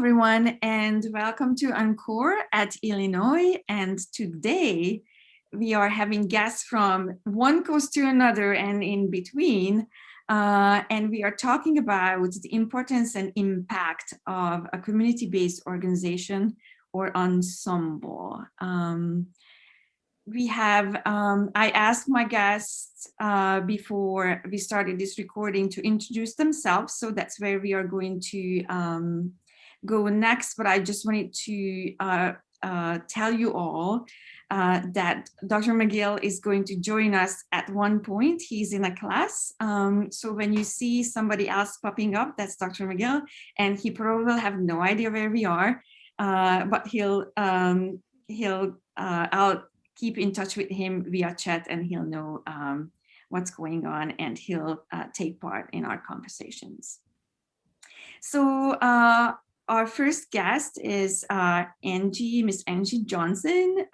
everyone, and welcome to Encore at Illinois. And today we are having guests from one coast to another and in between. And we are talking about the importance and impact of a community-based organization or ensemble. I asked my guests before we started this recording to introduce themselves. So that's where we are going to go next. But I just wanted to tell you all that Dr. McGill is going to join us at one point. He's in a class. So when you see somebody else popping up, that's Dr. McGill, and he probably will have no idea where we are, but I'll keep in touch with him via chat, and he'll know what's going on, and he'll take part in our conversations. So our first guest is Angie, Miss Angie Johnson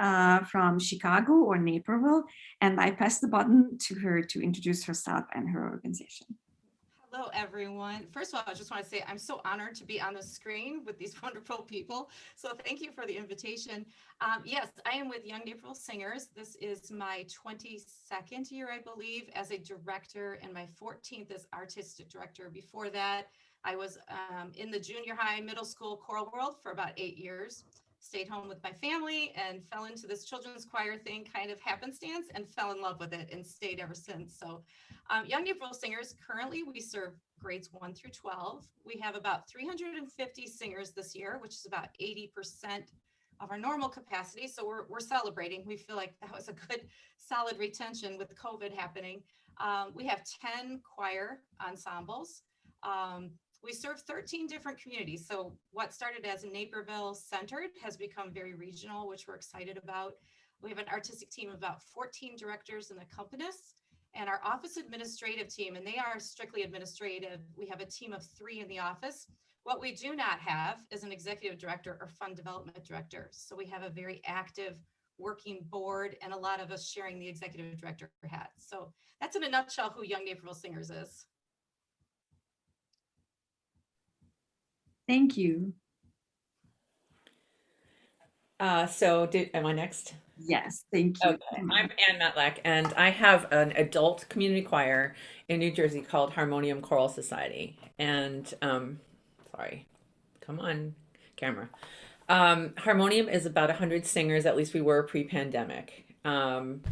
from Chicago or Naperville, and I pass the button to her to introduce herself and her organization. Hello, everyone. First of all, I just want to say I'm so honored to be on the screen with these wonderful people. So thank you for the invitation. Yes, I am with Young Naperville Singers. This is my 22nd year, I believe, as a director, and my 14th as artistic director. Before that, I was in the junior high, middle school choral world for about 8 years. Stayed home with my family and fell into this children's choir thing, kind of happenstance, and fell in love with it and stayed ever since. So Young Naperville Singers, currently we serve grades 1 through 12. We have about 350 singers this year, which is about 80% of our normal capacity. So we're celebrating. We feel like that was a good solid retention with COVID happening. We have 10 choir ensembles. We serve 13 different communities. So what started as Naperville centered has become very regional, which we're excited about. We have an artistic team of about 14 directors and accompanists, and our office administrative team, and they are strictly administrative. We have a team of 3 in the office. What we do not have is an executive director or fund development director. So we have a very active working board and a lot of us sharing the executive director hat. So that's in a nutshell who Young Naperville Singers is. Thank you. Am I next? Yes, thank you. Okay, I'm Ann Matlack, and I have an adult community choir in New Jersey called Harmonium Choral Society. And sorry, come on, camera. Harmonium is about 100 singers, at least we were pre-pandemic. And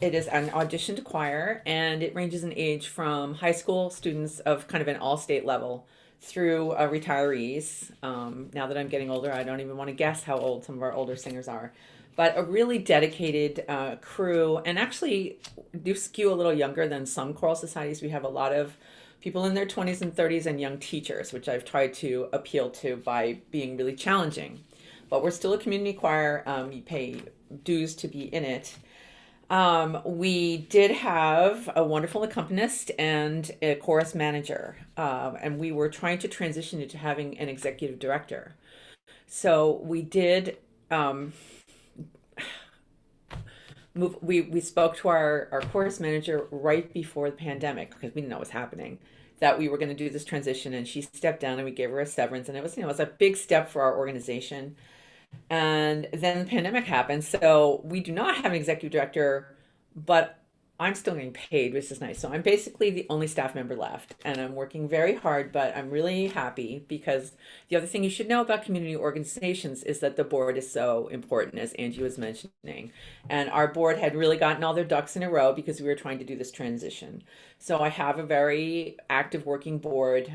it is an auditioned choir, and it ranges in age from high school students of kind of an all-state level through retirees. Now that I'm getting older, I don't even want to guess how old some of our older singers are, but a really dedicated crew, and actually do skew a little younger than some choral societies. We have a lot of people in their 20s and 30s and young teachers, which I've tried to appeal to by being really challenging. But we're still a community choir. You pay dues to be in it. We did have a wonderful accompanist and a chorus manager, and we were trying to transition into having an executive director. So we did we spoke to our chorus manager right before the pandemic, because we didn't know what was happening, that we were going to do this transition, and she stepped down, and we gave her a severance, and it was, it was a big step for our organization. And then the pandemic happened. So we do not have an executive director, but I'm still getting paid, which is nice. So I'm basically the only staff member left, and I'm working very hard, but I'm really happy, because the other thing you should know about community organizations is that the board is so important, as Angie was mentioning. And our board had really gotten all their ducks in a row because we were trying to do this transition. So I have a very active working board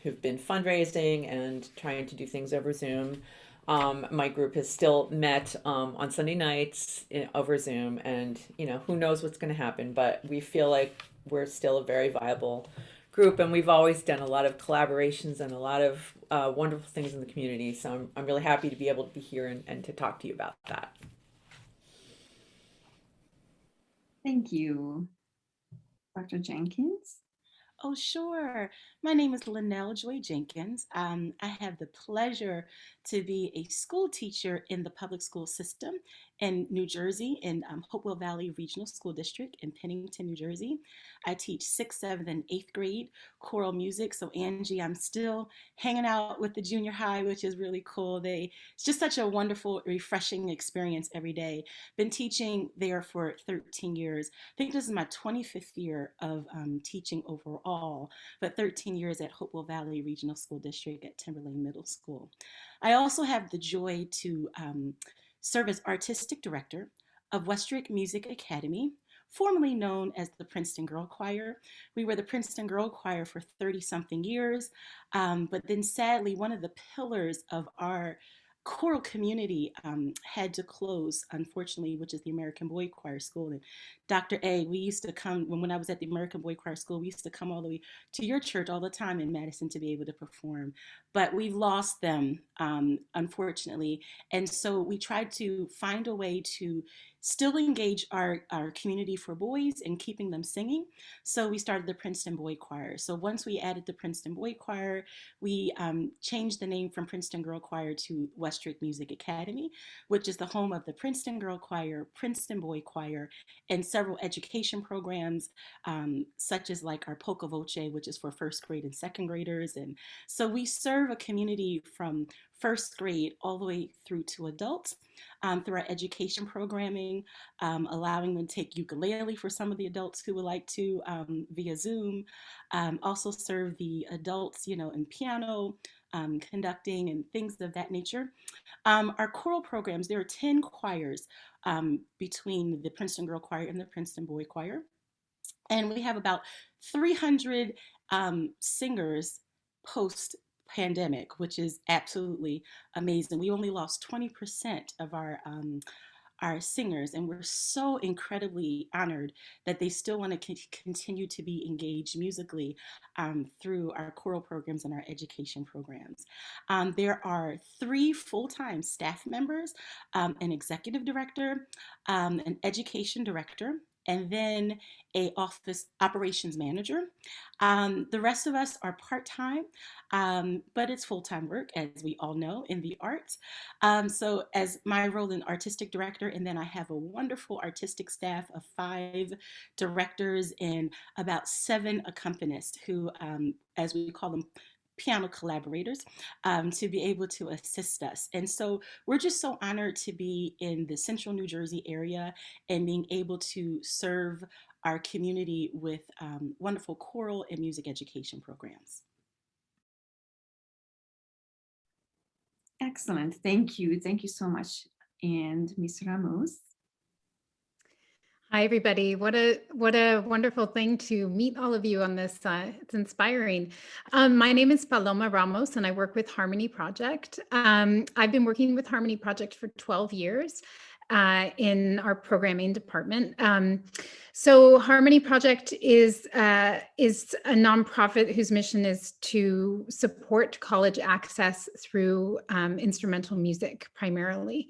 who've been fundraising and trying to do things over Zoom. My group has still met on Sunday nights over Zoom, and who knows what's going to happen, but we feel like we're still a very viable group, and we've always done a lot of collaborations and a lot of wonderful things in the community. So I'm really happy to be able to be here and to talk to you about that. Thank you. Dr. Jenkins? Oh, sure. My name is Lynnel Joy Jenkins. I have the pleasure to be a school teacher in the public school system, in New Jersey, in Hopewell Valley Regional School District in Pennington, New Jersey. I teach 6th, 7th, and 8th grade choral music. So Angie, I'm still hanging out with the junior high, which is really cool. It's just such a wonderful, refreshing experience every day. Been teaching there for 13 years. I think this is my 25th year of teaching overall, but 13 years at Hopewell Valley Regional School District at Timberlane Middle School. I also have the joy to serve as artistic director of Westrick Music Academy, formerly known as the Princeton Girl Choir. We were the Princeton Girl Choir for 30-something years, but then sadly, one of the pillars of our choral community had to close, unfortunately, which is the American Boy Choir School. And Dr. A, we used to come, when I was at the American Boy Choir School, we used to come all the way to your church all the time in Madison to be able to perform. But we've lost them, unfortunately. And so we tried to find a way to still engage our community for boys and keeping them singing. So we started the Princeton Boy Choir. So once we added the Princeton Boy Choir, we changed the name from Princeton Girl Choir to Westrick Music Academy, which is the home of the Princeton Girl Choir, Princeton Boy Choir, and several education programs, such as like our Polka Voce, which is for 1st grade and 2nd graders. And so we serve a community from 1st grade all the way through to adults through our education programming, allowing them to take ukulele for some of the adults who would like to via Zoom. Also serve the adults, in piano, conducting and things of that nature. Our choral programs, there are 10 choirs between the Princeton Girl Choir and the Princeton Boy Choir. And we have about 300 singers post-pandemic, which is absolutely amazing. We only lost 20% of our singers, and we're so incredibly honored that they still want to continue to be engaged musically through our choral programs and our education programs. There are 3 full-time staff members, an executive director, an education director, and then a office operations manager. The rest of us are part-time, but it's full-time work, as we all know, in the arts. So as my role in artistic director, and then I have a wonderful artistic staff of 5 directors and about 7 accompanists who, as we call them, piano collaborators, to be able to assist us. And so we're just so honored to be in the central New Jersey area and being able to serve our community with wonderful choral and music education programs. Excellent. Thank you. Thank you so much. And Ms. Ramos. Hi, everybody. What a wonderful thing to meet all of you on this. It's inspiring. My name is Paloma Ramos, and I work with Harmony Project. I've been working with Harmony Project for 12 years in our programming department. So Harmony Project is a nonprofit whose mission is to support college access through instrumental music primarily.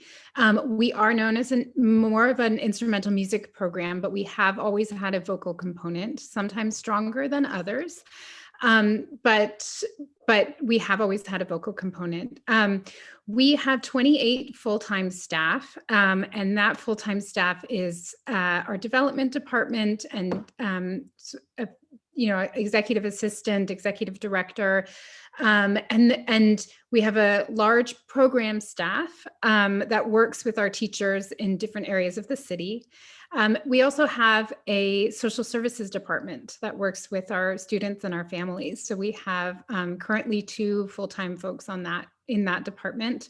We are known as more of an instrumental music program, but we have always had a vocal component, sometimes stronger than others. But we have always had a vocal component. We have 28 full-time staff, and that full-time staff is our development department and executive assistant, executive director, and we have a large program staff that works with our teachers in different areas of the city. We also have a social services department that works with our students and our families. So we have currently 2 full-time folks in that department.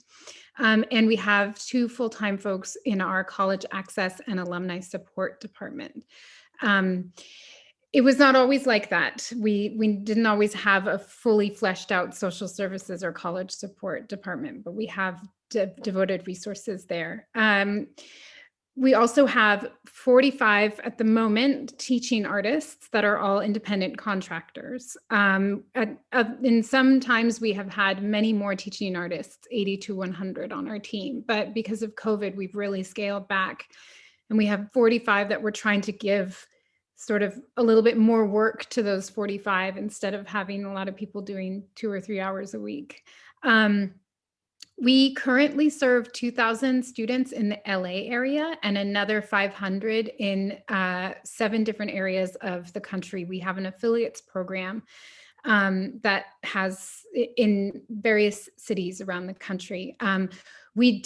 And we have 2 full-time folks in our college access and alumni support department. It was not always like that. We didn't always have a fully fleshed out social services or college support department, but we have devoted resources there. We also have 45 at the moment teaching artists that are all independent contractors. In some times we have had many more teaching artists, 80 to 100 on our team, but because of COVID, we've really scaled back, and we have 45 that we're trying to give sort of a little bit more work to those 45 instead of having a lot of people doing 2 or 3 hours a week. We currently serve 2,000 students in the LA area and another 500 in 7 different areas of the country. We have an affiliates program that has in various cities around the country. We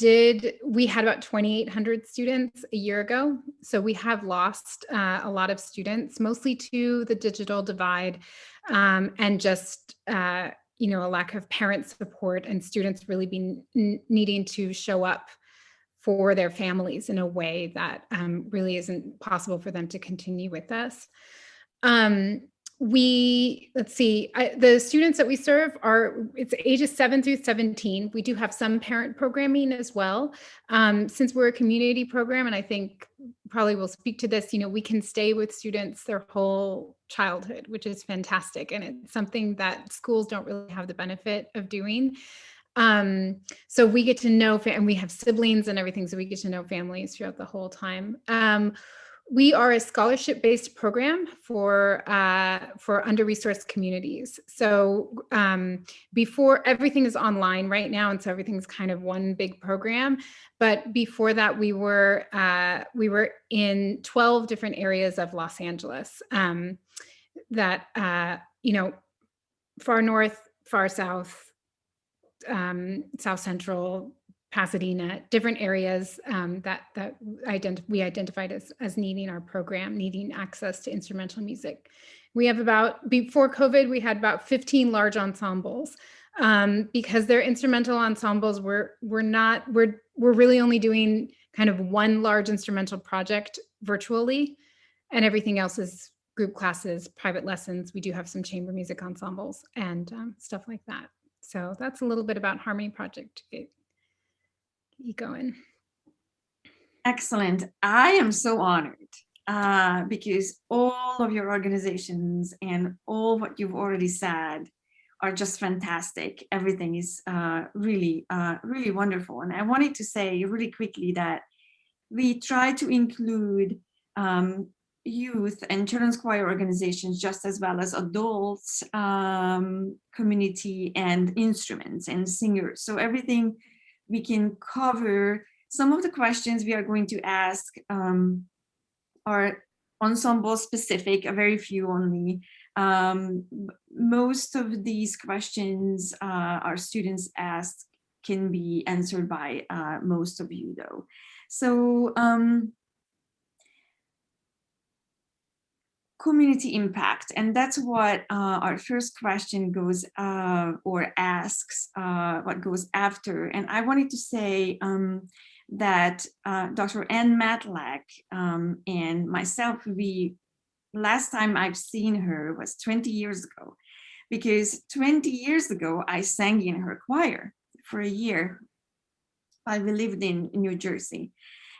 had about 2,800 students a year ago. So we have lost a lot of students, mostly to the digital divide and just, a lack of parent support and students really needing to show up for their families in a way that really isn't possible for them to continue with us. The students that we serve it's ages 7 through 17. We do have some parent programming as well. Since we're a community program, and I think probably we'll speak to this, we can stay with students their whole childhood, which is fantastic. And it's something that schools don't really have the benefit of doing. So we get to know, and we have siblings and everything, so we get to know families throughout the whole time. We are a scholarship-based program for under-resourced communities. So before, everything is online right now, and so everything's kind of one big program. But before that, we were in 12 different areas of Los Angeles. Far north, far south, south central, Pasadena, different areas that we identified as needing our program, needing access to instrumental music. We have before COVID, we had about 15 large ensembles because their instrumental ensembles we're really only doing kind of one large instrumental project virtually, and everything else is group classes, private lessons. We do have some chamber music ensembles and stuff like that. So that's a little bit about Harmony Project. You going? Excellent. I am so honored because all of your organizations and all what you've already said are just fantastic. Everything is really wonderful. And I wanted to say really quickly that we try to include youth and children's choir organizations just as well as adults, community, and instruments and singers. So everything we can cover. Some of the questions we are going to ask are ensemble specific, a very few only. Most of these questions our students asked can be answered by most of you though. So community impact, and that's what our first question goes or asks, what goes after. And I wanted to say that Dr. Ann Matlack and myself, last time I've seen her was 20 years ago, because 20 years ago I sang in her choir for a year. I lived in New Jersey,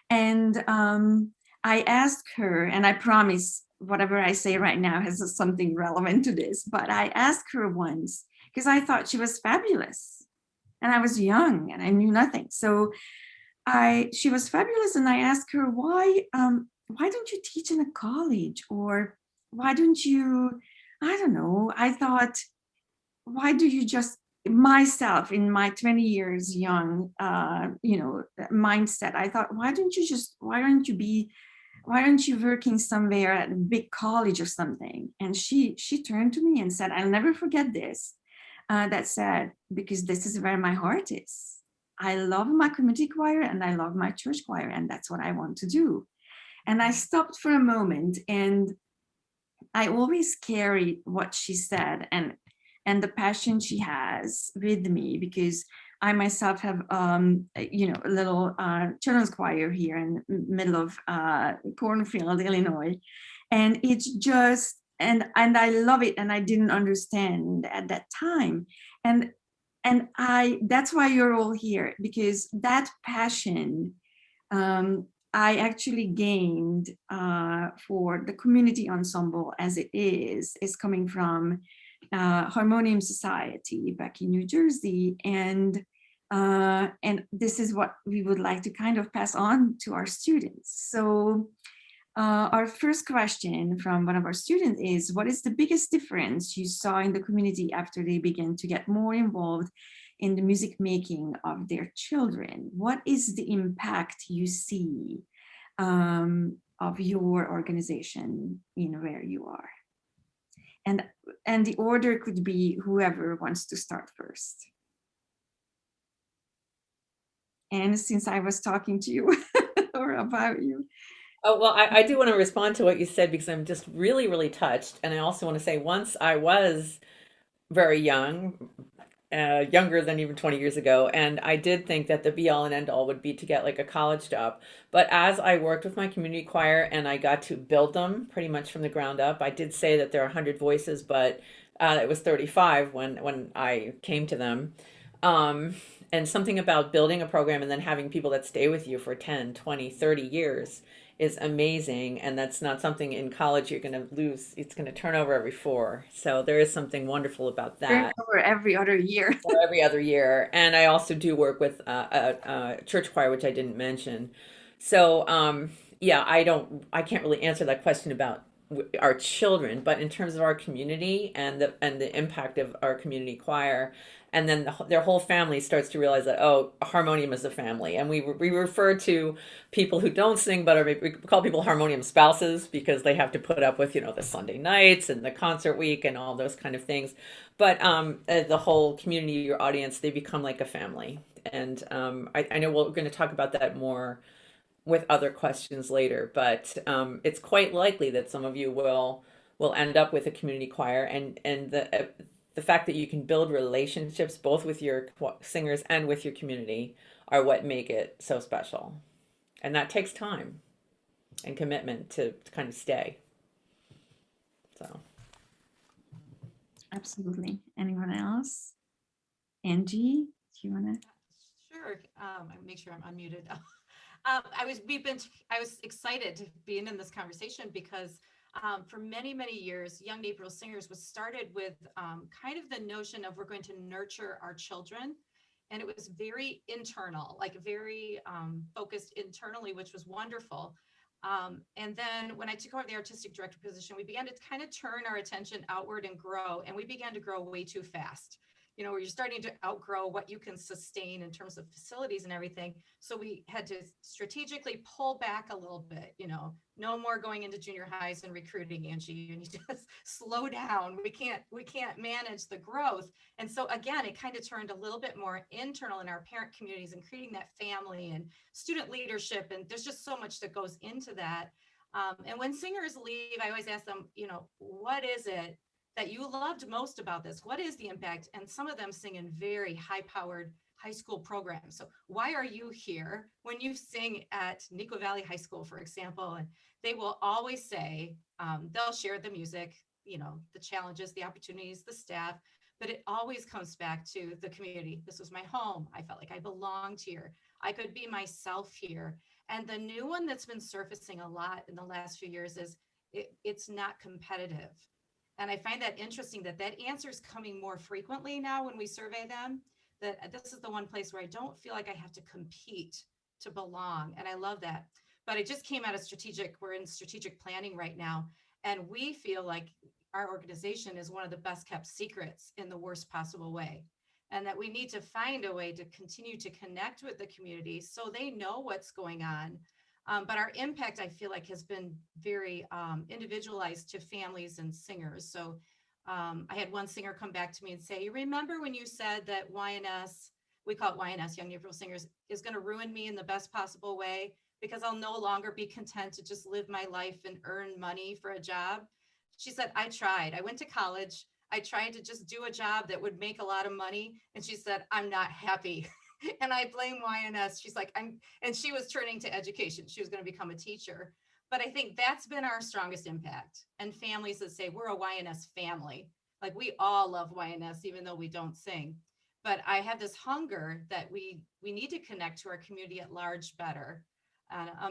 and I asked her, and I promise whatever I say right now has something relevant to this, but I asked her once because I thought she was fabulous and I was young and I knew nothing. So she was fabulous, and I asked her, why don't you teach in a college, or why don't you, I don't know. I thought, why do you just, myself in my 20 years young, mindset, I thought, why aren't you working somewhere at a big college or something? And she turned to me and said, I'll never forget this. That said, because this is where my heart is. I love my community choir and I love my church choir, and that's what I want to do. And I stopped for a moment, and I always carry what she said and the passion she has with me, because I myself have, a little children's choir here in the middle of Cornfield, Illinois. And it's just, and I love it, and I didn't understand at that time. And that's why you're all here, because that passion I actually gained for the community ensemble as it is coming from Harmonium Society back in New Jersey, and this is what we would like to kind of pass on to our students. So our first question from one of our students is, what is the biggest difference you saw in the community after they began to get more involved in the music making of their children? What is the impact you see of your organization in where you are? And the order could be whoever wants to start first. And since I was talking to you or about you. Oh, well, I do want to respond to what you said because I'm just really, really touched. And I also want to say once I was very young, younger than even 20 years ago, and I did think that the be all and end all would be to get like a college job. But as I worked with my community choir and I got to build them pretty much from the ground up, I did say that there are 100 voices, but it was 35 when I came to them. Um, and something about building a program and then having people that stay with you for 10, 20, 30 years is amazing. And that's not something in college you're going to lose. It's going to turn over every 4. So there is something wonderful about that. Over every other year. Or every other year. And I also do work with a church choir, which I didn't mention. So yeah, I can't really answer that question about our children, but in terms of our community and the impact of our community choir, and then their whole family starts to realize that, oh, Harmonium is a family. And we refer to people who don't sing, but we call people Harmonium spouses because they have to put up with, the Sunday nights and the concert week and all those kind of things. But the whole community, your audience, they become like a family. And I know we're going to talk about that more with other questions later, but it's quite likely that some of you will end up with a community choir, and the fact that you can build relationships both with your singers and with your community are what make it so special. And that takes time and commitment to kind of stay. So. Absolutely. Anyone else? Angie, do you want to? Sure. Make sure I'm unmuted. I was excited to be in this conversation because for many, many years, Young Naperville Singers was started with kind of the notion of we're going to nurture our children. And it was very internal, like very focused internally, which was wonderful. And then when I took over the artistic director position, we began to kind of turn our attention outward and grow. And we began to grow way too fast. Where you're starting to outgrow what you can sustain in terms of facilities and everything. So we had to strategically pull back a little bit, no more going into junior highs and recruiting, Angie. You need to slow down. We can't manage the growth. And so again, it kind of turned a little bit more internal in our parent communities and creating that family and student leadership. And there's just so much that goes into that. And when singers leave, I always ask them, what is it that you loved most about this? What is the impact? And some of them sing in very high-powered high school programs. So why are you here when you sing at Nico Valley High School, for example? And they will always say, they'll share the music, the challenges, the opportunities, the staff, but it always comes back to the community. This was my home. I felt like I belonged here. I could be myself here. And the new one that's been surfacing a lot in the last few years is it's not competitive. And I find that interesting that answer is coming more frequently now when we survey them, that this is the one place where I don't feel like I have to compete to belong. And I love that. But I just came out of we're in strategic planning right now. And we feel like our organization is one of the best kept secrets in the worst possible way. And that we need to find a way to continue to connect with the community so they know what's going on. But our impact, I feel like, has been very individualized to families and singers. So I had one singer come back to me and say, you remember when you said that YNS, we call it YNS, Young Naperville Singers, is going to ruin me in the best possible way because I'll no longer be content to just live my life and earn money for a job? She said, I tried. I went to college. I tried to just do a job that would make a lot of money. And she said, I'm not happy. And I blame YNS. She's like, and she was turning to education. She was going to become a teacher. But I think that's been our strongest impact. And families that say we're a YNS family, like we all love YNS, even though we don't sing. But I have this hunger that we need to connect to our community at large better.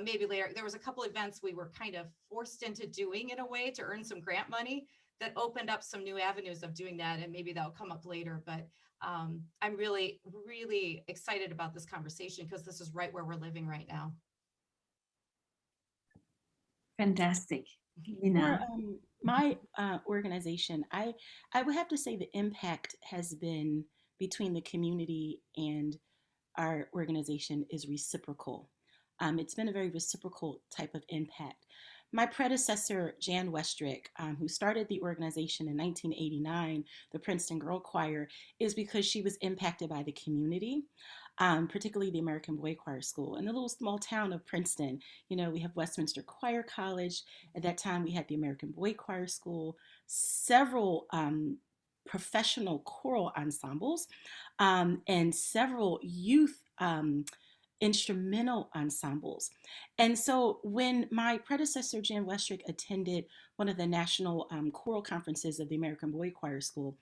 Maybe later, there was a couple events we were kind of forced into doing in a way to earn some grant money that opened up some new avenues of doing that. And maybe that'll come up later. But I'm really, really excited about this conversation because this is right where we're living right now. Fantastic. For my organization, I would have to say the impact has been between the community and our organization is reciprocal. It's been a very reciprocal type of impact. My predecessor, Jan Westrick, who started the organization in 1989, the Princeton Girl Choir, is because she was impacted by the community, particularly the American Boy Choir School. In the little small town of Princeton, you know, we have Westminster Choir College. At that time, we had the American Boy Choir School, several professional choral ensembles, and several youth instrumental ensembles. And so when my predecessor, Jan Westrick, attended one of the national choral conferences of the American Boy Choir School,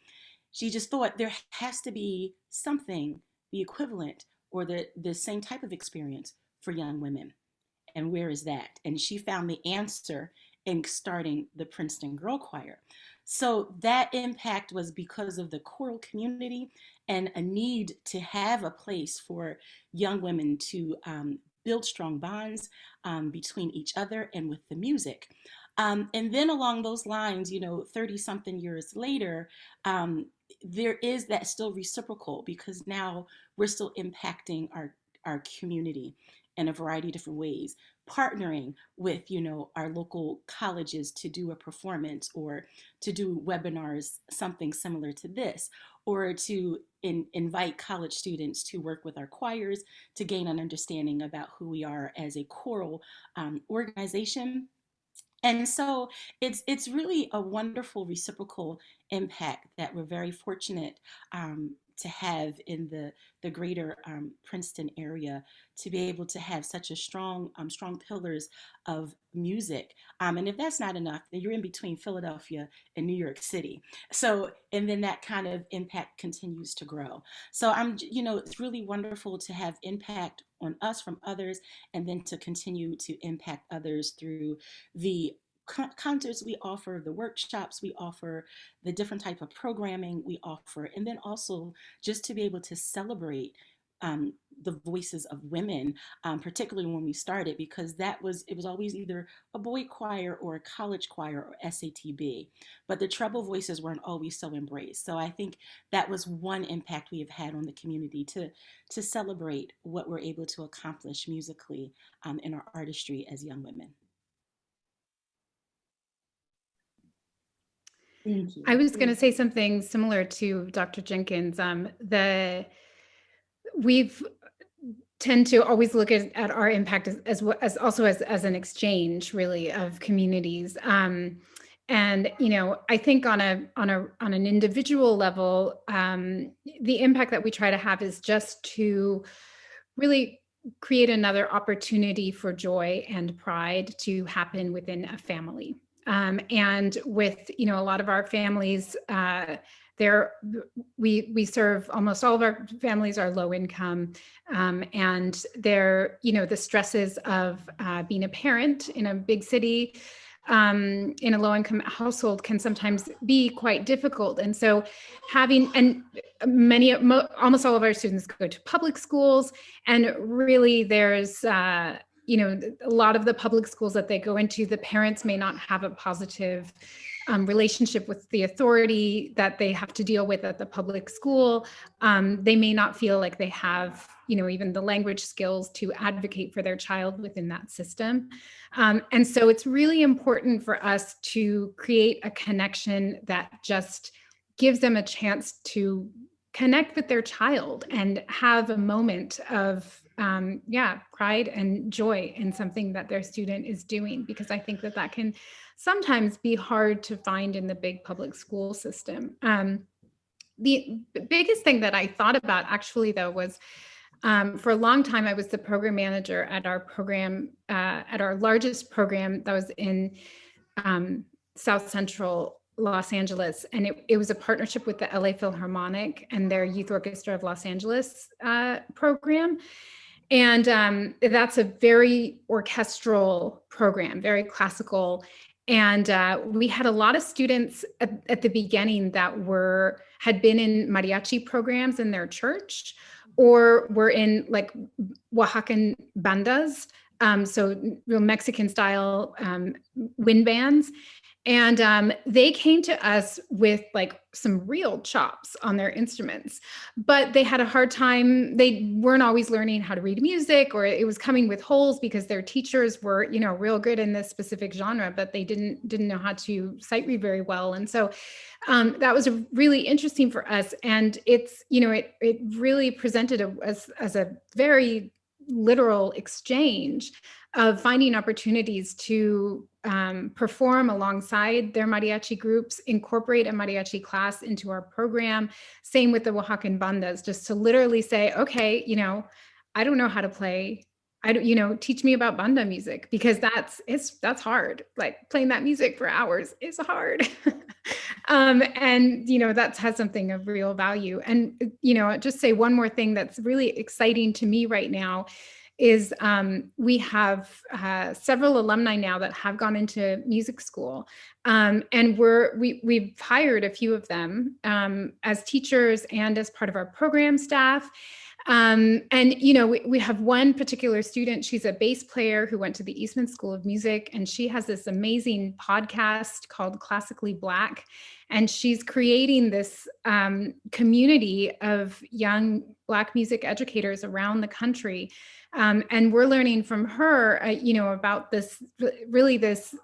she just thought there has to be something, the equivalent or the same type of experience for young women. And where is that? And she found the answer in starting the Princeton Girl Choir. So that impact was because of the choral community and a need to have a place for young women to build strong bonds between each other and with the music. And then along those lines, you know, 30 something years later, there is that still reciprocal, because now we're still impacting our community in a variety of different ways, partnering with, you know, our local colleges to do a performance or to do webinars, something similar to this, or to invite college students to work with our choirs to gain an understanding about who we are as a choral organization. And so it's really a wonderful reciprocal impact that we're very fortunate to have in the greater Princeton area, to be able to have such a strong pillars of music. And if that's not enough, then you're in between Philadelphia and New York City. So, and then that kind of impact continues to grow. So you know, it's really wonderful to have impact on us from others, and then to continue to impact others through the concerts we offer, the workshops we offer, the different type of programming we offer, and then also just to be able to celebrate the voices of women, particularly when we started, because it was always either a boy choir or a college choir or SATB, but the treble voices weren't always so embraced. So I think that was one impact we have had on the community, to celebrate what we're able to accomplish musically in our artistry as young women. Thank you. I was going to say something similar to Dr. Jenkins. We've tend to always look at our impact as also as an exchange, really, of communities. And you know, I think on an individual level, the impact that we try to have is just to really create another opportunity for joy and pride to happen within a family. And with, you know, a lot of our families, we serve, almost all of our families are low income, and they're, you know, the stresses of being a parent in a big city, in a low income household can sometimes be quite difficult. And so almost all of our students go to public schools, and really there's, you know, a lot of the public schools that they go into, the parents may not have a positive relationship with the authority that they have to deal with at the public school. They may not feel like they have, you know, even the language skills to advocate for their child within that system. And so it's really important for us to create a connection that just gives them a chance to connect with their child and have a moment of pride and joy in something that their student is doing, because I think that can sometimes be hard to find in the big public school system. The biggest thing that I thought about actually, though, was for a long time I was the program manager at our program, at our largest program that was in South Central Los Angeles, and it was a partnership with the LA Philharmonic and their Youth Orchestra of Los Angeles program. And that's a very orchestral program, very classical. And we had a lot of students at the beginning that had been in mariachi programs in their church, or were in like Oaxacan bandas, so real Mexican style wind bands. And they came to us with like some real chops on their instruments, but they had a hard time. They weren't always learning how to read music, or it was coming with holes because their teachers were, you know, real good in this specific genre, but they didn't know how to sight read very well. And so that was really interesting for us. And it's, you know, it really presented as a very literal exchange of finding opportunities to perform alongside their mariachi groups, incorporate a mariachi class into our program. Same with the Oaxacan bandas, just to literally say, okay, you know, I don't know how to play. I don't, you know, teach me about banda music, because that's hard. Like playing that music for hours is hard. And, you know, that has something of real value. And, you know, just say one more thing that's really exciting to me right now is we have several alumni now that have gone into music school, and we've hired a few of them as teachers and as part of our program staff. And, you know, we have one particular student, she's a bass player who went to the Eastman School of Music, and she has this amazing podcast called Classically Black. And she's creating this community of young Black music educators around the country. And we're learning from her, you know, about this, really this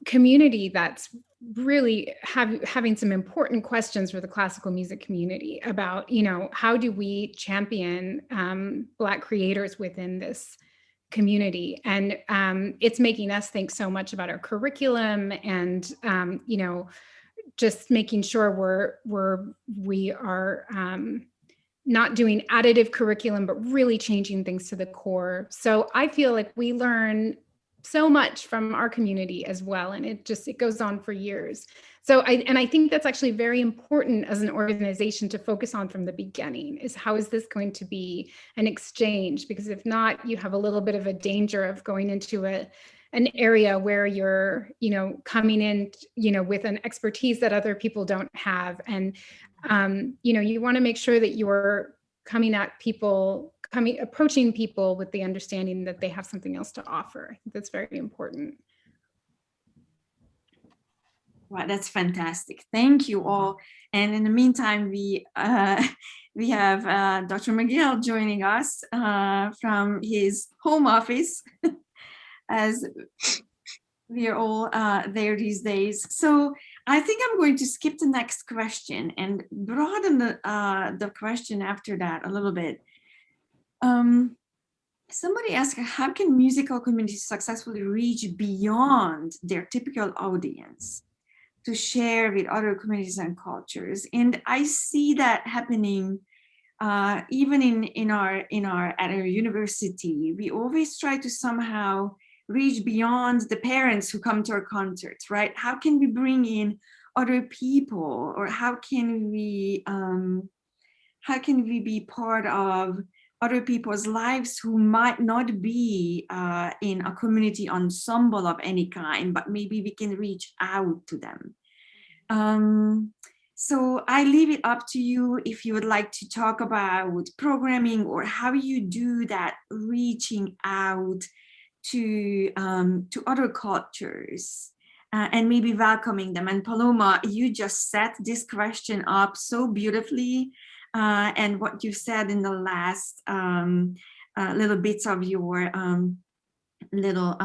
community that's really having some important questions for the classical music community about, you know, how do we champion Black creators within this community. And it's making us think so much about our curriculum and, you know, just making sure we are not doing additive curriculum, but really changing things to the core. So I feel like we learn so much from our community as well. And it goes on for years. So I think that's actually very important as an organization to focus on from the beginning, is how is this going to be an exchange? Because if not, you have a little bit of a danger of going into an area where you're, you know, coming in, you know, with an expertise that other people don't have. And, you know, you want to make sure that you're approaching people with the understanding that they have something else to offer. I think that's very important. Wow, that's fantastic. Thank you all. And in the meantime, we have Dr. McGill joining us from his home office, as we are all there these days. So I think I'm going to skip the next question and broaden the question after that a little bit. Somebody asked, how can musical communities successfully reach beyond their typical audience to share with other communities and cultures? And I see that happening even at our university. We always try to somehow reach beyond the parents who come to our concerts, right? How can we bring in other people, or how can we be part of other people's lives who might not be in a community ensemble of any kind, but maybe we can reach out to them. So I leave it up to you if you would like to talk about programming or how you do that reaching out to other cultures and maybe welcoming them. And Paloma, you just set this question up so beautifully. And what you said in the last little bits of your little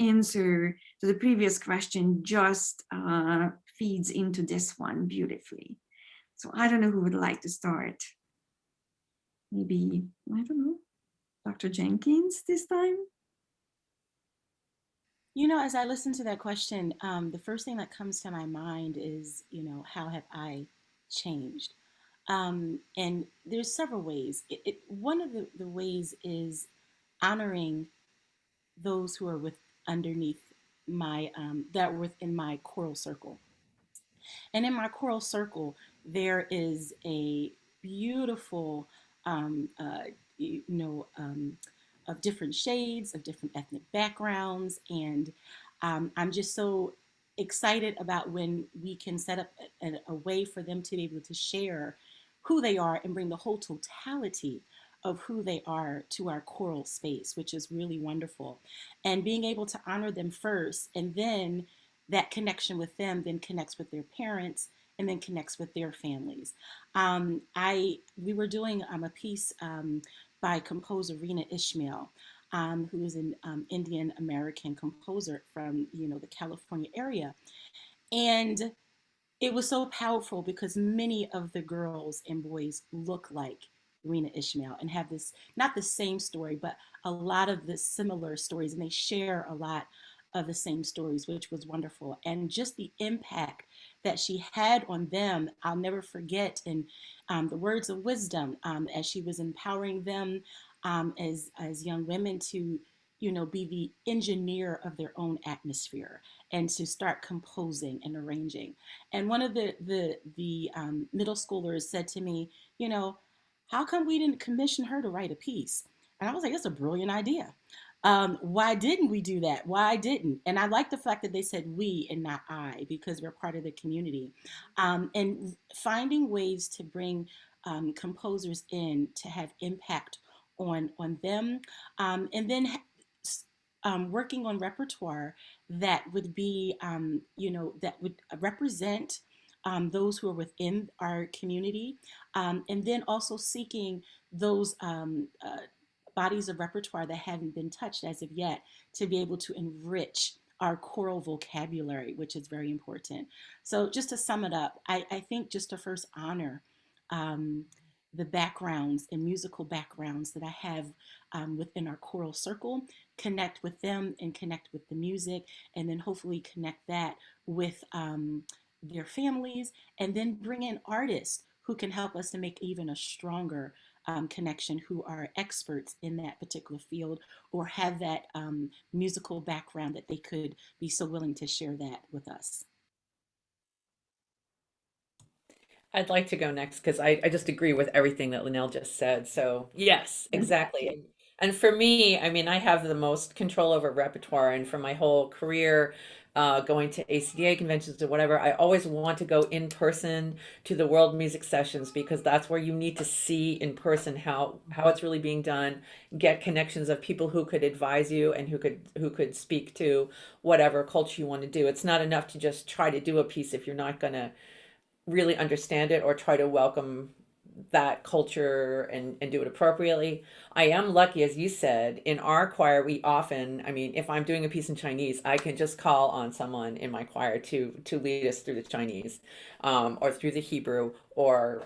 answer to the previous question just feeds into this one beautifully. So I don't know who would like to start. Maybe, I don't know, Dr. Jenkins this time? You know, as I listen to that question, the first thing that comes to my mind is, you know, how have I changed? And there's several ways. One of the ways is honoring those who are underneath my, that were within my choral circle. And in my choral circle, there is a beautiful, you know, of different shades, of different ethnic backgrounds. And I'm just so excited about when we can set up a way for them to be able to share who they are and bring the whole totality of who they are to our choral space, which is really wonderful. And being able to honor them first, and then that connection with them then connects with their parents and then connects with their families. We were doing a piece by composer Rena Ishmael, who is an Indian American composer from the California area, and it was so powerful because many of the girls and boys look like Rena Ishmael and have this, not the same story, but a lot of the similar stories, and they share a lot of the same stories, which was wonderful. And just the impact that she had on them, I'll never forget. And the words of wisdom, as she was empowering them as young women to, be the engineer of their own atmosphere and to start composing and arranging. And one of the middle schoolers said to me, how come we didn't commission her to write a piece? And I was like, that's a brilliant idea. Why didn't we do that? Why didn't? And I like the fact that they said we and not I, because we're part of the community. And finding ways to bring composers in to have impact on them, and then working on repertoire that would be, that would represent those who are within our community, and then also seeking those bodies of repertoire that haven't been touched as of yet to be able to enrich our choral vocabulary, which is very important. So just to sum it up, I think just to first honor the backgrounds and musical backgrounds that I have within our choral circle, connect with them and connect with the music, and then hopefully connect that with their families, and then bring in artists who can help us to make even a stronger connection, who are experts in that particular field or have that musical background that they could be so willing to share that with us. I'd like to go next because I just agree with everything that Lynnel just said. So yes, exactly. And for me, I mean, I have the most control over repertoire, and for my whole career, going to ACDA conventions or whatever, I always want to go in person to the world music sessions because that's where you need to see in person how it's really being done, get connections of people who could advise you and who could speak to whatever culture you want to do. It's not enough to just try to do a piece if you're not going to really understand it or try to welcome that culture and do it appropriately. I am lucky, as you said, in our choir, we often, I mean, if I'm doing a piece in Chinese, I can just call on someone in my choir to lead us through the Chinese, or through the Hebrew, or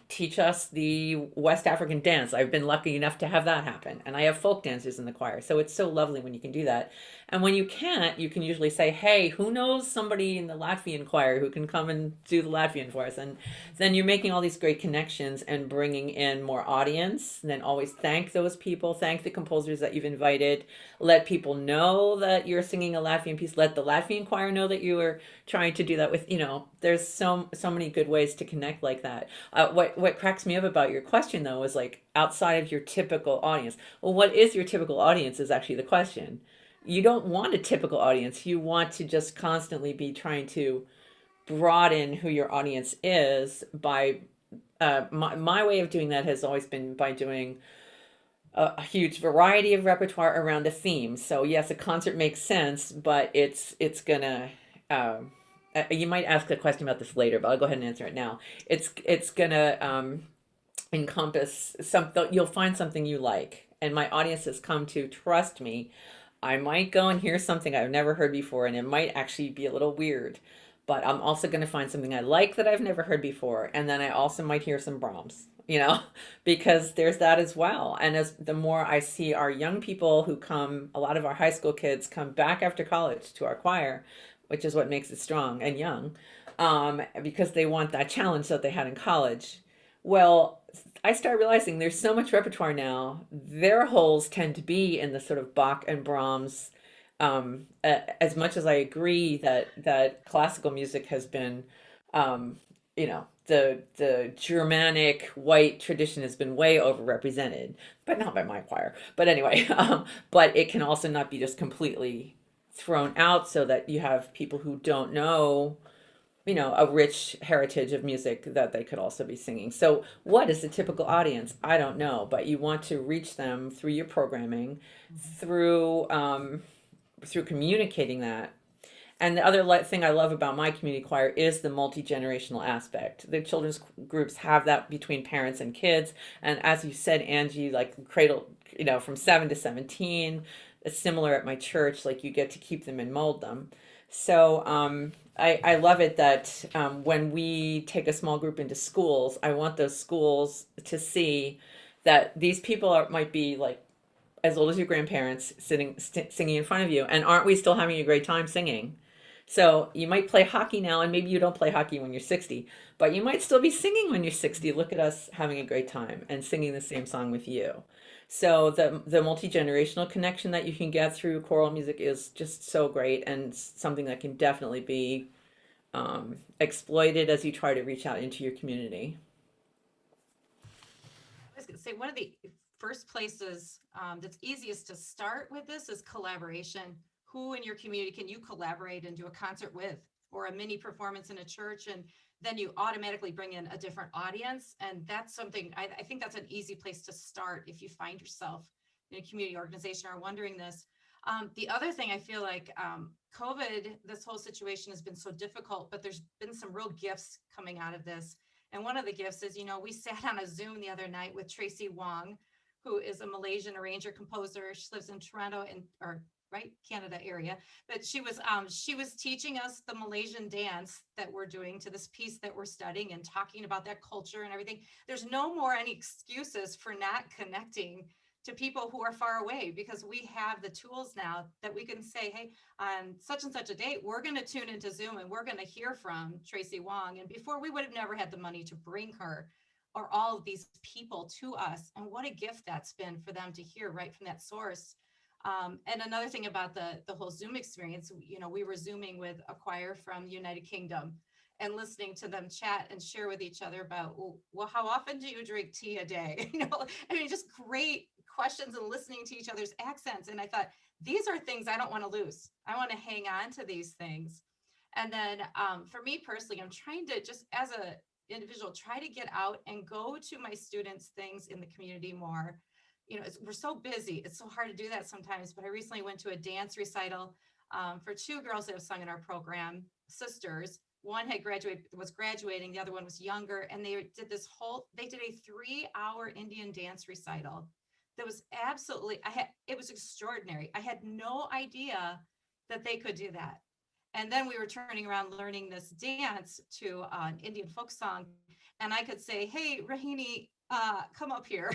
teach us the West African dance. I've been lucky enough to have that happen. And I have folk dancers in the choir. So it's so lovely when you can do that. And when you can't, you can usually say, hey, who knows somebody in the Latvian choir who can come and do the Latvian for us? And then you're making all these great connections and bringing in more audience. And then always thank those people, thank the composers that you've invited, let people know that you're singing a Latvian piece, let the Latvian choir know that you are trying to do that with, there's so many good ways to connect like that. What cracks me up about your question, though, is like outside of your typical audience. Well, what is your typical audience is actually the question. You don't want a typical audience. You want to just constantly be trying to broaden who your audience is by, my way of doing that has always been by doing a huge variety of repertoire around a theme. So yes, a concert makes sense, but it's gonna, you might ask a question about this later, but I'll go ahead and answer it now. It's gonna encompass something. You'll find something you like, and my audience has come to trust me. I might go and hear something I've never heard before, and it might actually be a little weird, but I'm also going to find something I like that I've never heard before, and then I also might hear some Brahms, because there's that as well. And as the more I see our young people who come, a lot of our high school kids come back after college to our choir, which is what makes it strong and young, because they want that challenge that they had in college. Well, I start realizing there's so much repertoire now. Their holes tend to be in the sort of Bach and Brahms. As much as I agree that classical music has been, the Germanic white tradition has been way overrepresented, but not by my choir. But anyway, but it can also not be just completely thrown out so that you have people who don't know a rich heritage of music that they could also be singing. So what is the typical audience? I don't know, but you want to reach them through your programming, through communicating that. And the other thing I love about my community choir is the multi-generational aspect. The children's groups have that between parents and kids. And as you said, Angie, like cradle, from 7 to 17, it's similar at my church, like you get to keep them and mold them. So I love it that when we take a small group into schools, I want those schools to see that these people might be like as old as your grandparents singing in front of you. And aren't we still having a great time singing? So you might play hockey now, and maybe you don't play hockey when you're 60, but you might still be singing when you're 60. Look at us having a great time and singing the same song with you. So the multi-generational connection that you can get through choral music is just so great, and something that can definitely be exploited as you try to reach out into your community. I was going to say, one of the first places that's easiest to start with this is collaboration. Who in your community can you collaborate and do a concert with, or a mini performance in a church? And then you automatically bring in a different audience. And that's something, I think that's an easy place to start if you find yourself in a community organization or wondering this. The other thing I feel like COVID, this whole situation has been so difficult, but there's been some real gifts coming out of this. And one of the gifts is, we sat on a Zoom the other night with Tracy Wong, who is a Malaysian arranger composer. She lives in Toronto Canada area, but she was teaching us the Malaysian dance that we're doing to this piece that we're studying, and talking about that culture and everything. There's no more any excuses for not connecting to people who are far away, because we have the tools now that we can say, hey, on such and such a date, we're going to tune into Zoom and we're going to hear from Tracy Wong. And before, we would have never had the money to bring her or all of these people to us. And what a gift that's been for them to hear right from that source. And another thing about the whole Zoom experience, we were Zooming with a choir from the United Kingdom and listening to them chat and share with each other about, well, how often do you drink tea a day? Just great questions, and listening to each other's accents. And I thought, these are things I don't want to lose. I want to hang on to these things. And then for me personally, I'm trying to, just as an individual, try to get out and go to my students' things in the community more. We're so busy. It's so hard to do that sometimes, but I recently went to a dance recital for two girls that have sung in our program, sisters. One was graduating, the other one was younger, and they did a 3-hour Indian dance recital. That was it was extraordinary. I had no idea that they could do that. And then we were turning around learning this dance to an Indian folk song, and I could say, hey, Rahini, come up here.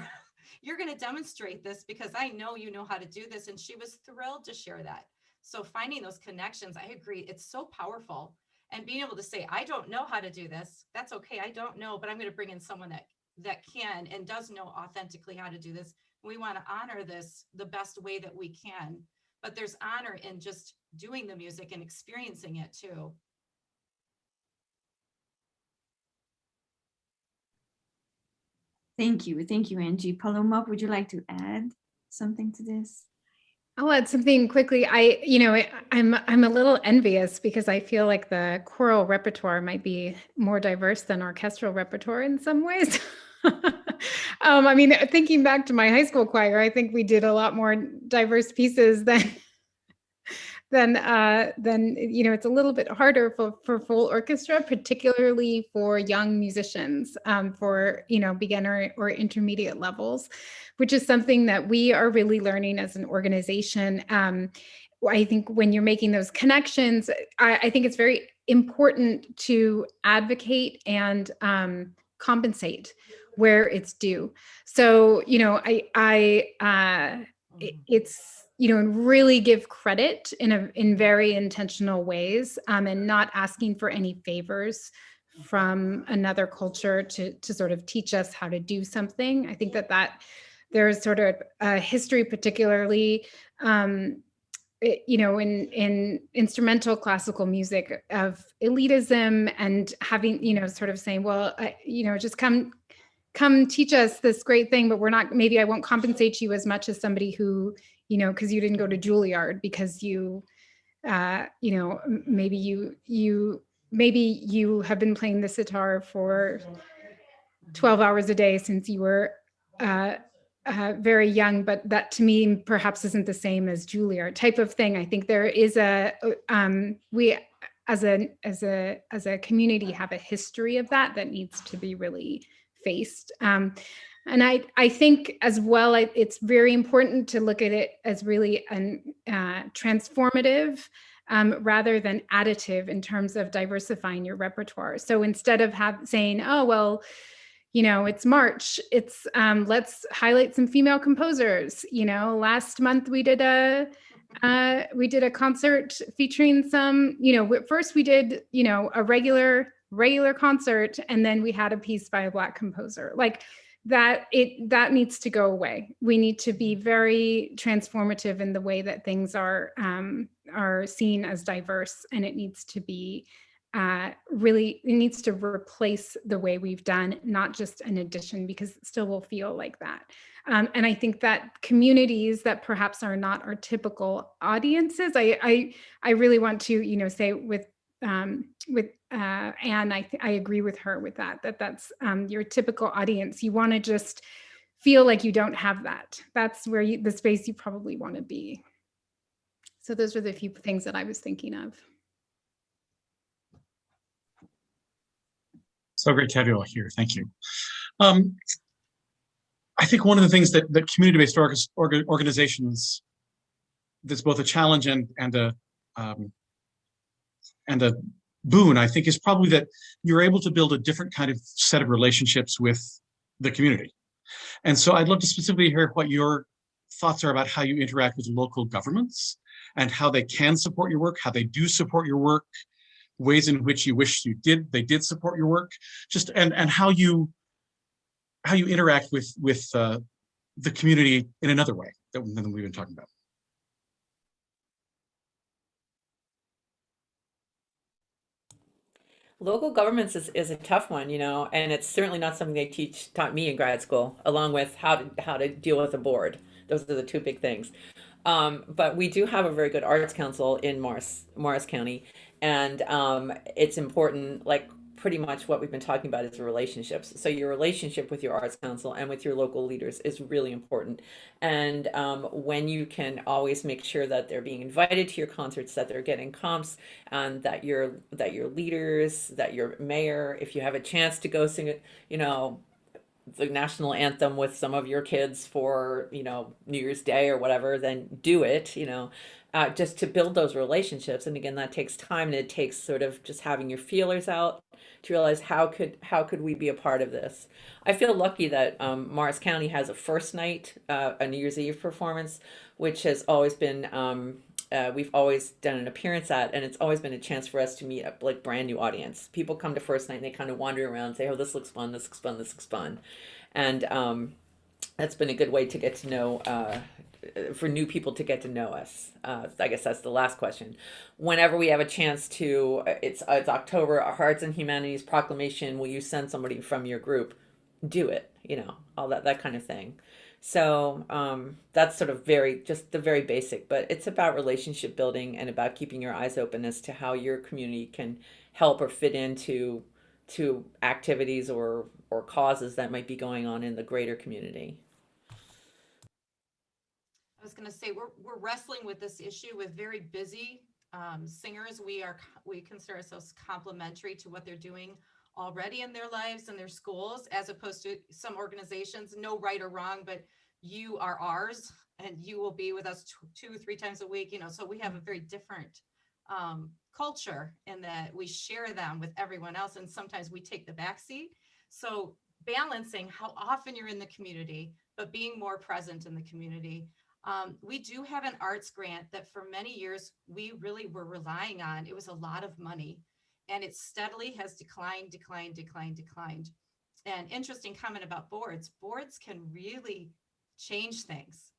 You're going to demonstrate this because I know you know how to do this. And she was thrilled to share that. So finding those connections, I agree, it's so powerful. And being able to say, I don't know how to do this. That's okay. I don't know, but I'm going to bring in someone that can and does know authentically how to do this. We want to honor this the best way that we can. But there's honor in just doing the music and experiencing it too. Thank you, Angie. Paloma, would you like to add something to this? I'll add something quickly. I'm a little envious because I feel like the choral repertoire might be more diverse than orchestral repertoire in some ways. Thinking back to my high school choir, I think we did a lot more diverse pieces than it's a little bit harder for full orchestra, particularly for young musicians, for beginner or intermediate levels, which is something that we are really learning as an organization. I think when you're making those connections, I think it's very important to advocate and compensate where it's due. So it's and really give credit in very intentional ways, and not asking for any favors from another culture to sort of teach us how to do something. I think that there's sort of a history, particularly in instrumental classical music, of elitism and having sort of saying, well, just come teach us this great thing, but maybe I won't compensate you as much as somebody who because you didn't go to Juilliard, because maybe you maybe you have been playing the sitar for 12 hours a day since you were very young, but that to me perhaps isn't the same as Juilliard type of thing. I think there is we as a community have a history of that needs to be really faced. And I think as well, it's very important to look at it as really transformative rather than additive in terms of diversifying your repertoire. So instead of saying, oh, well, it's March, it's let's highlight some female composers. Last month we did a concert featuring some, first we did, a regular concert, and then we had a piece by a Black composer. Like that needs to go away. We need to be very transformative in the way that things are seen as diverse, and it needs to be it needs to replace the way we've done, not just an addition, because it still will feel like that. And I think that communities that perhaps are not our typical audiences, I really want to, say with Anne, I agree with her with that's your typical audience. You want to just feel like you don't have that. That's where the space you probably want to be. So those are the few things that I was thinking of. So great to have you all here. Thank you. I think one of the things that community-based organizations, that's both a challenge and a boon, I think, is probably that you're able to build a different kind of set of relationships with the community. And so I'd love to specifically hear what your thoughts are about how you interact with local governments and how they can support your work, how they do support your work, ways in which you wish they did support your work, just and how you interact with the community in another way than we've been talking about. Local governments is a tough one, and it's certainly not something they taught me in grad school, along with how to deal with a board. Those are the two big things. But we do have a very good arts council in Morris County, and it's important, like pretty much what we've been talking about is relationships. So your relationship with your arts council and with your local leaders is really important. And when you can always make sure that they're being invited to your concerts, that they're getting comps, and that your leaders, that your mayor, if you have a chance to go sing it, the national anthem with some of your kids for, New Year's Day or whatever, then do it, just to build those relationships. And again, that takes time, and it takes sort of just having your feelers out to realize how could we be a part of this. I feel lucky that Morris County has a first night, a New Year's Eve performance, which has always been, we've always done an appearance at, and it's always been a chance for us to meet a brand new audience. People come to first night and they kind of wander around and say, oh, this looks fun, this looks fun, this looks fun. And that's been a good way to get to know, for new people to get to know us. I guess that's the last question. Whenever we have a chance to, it's October, Arts and Humanities Proclamation, will you send somebody from your group? Do it, all that kind of thing. So that's sort of just the very basic, but it's about relationship building and about keeping your eyes open as to how your community can help or fit into activities or causes that might be going on in the greater community. I was going to say we're wrestling with this issue with very busy singers. We consider ourselves complementary to what they're doing already in their lives and their schools, as opposed to some organizations, no right or wrong, but you are ours and you will be with us 2-3 times a week. So we have a very different culture in that we share them with everyone else, and sometimes we take the backseat. So balancing how often you're in the community, but being more present in the community. We do have an arts grant that for many years we really were relying on. It was a lot of money, and it steadily has declined. And interesting comment about boards. Boards can really change things.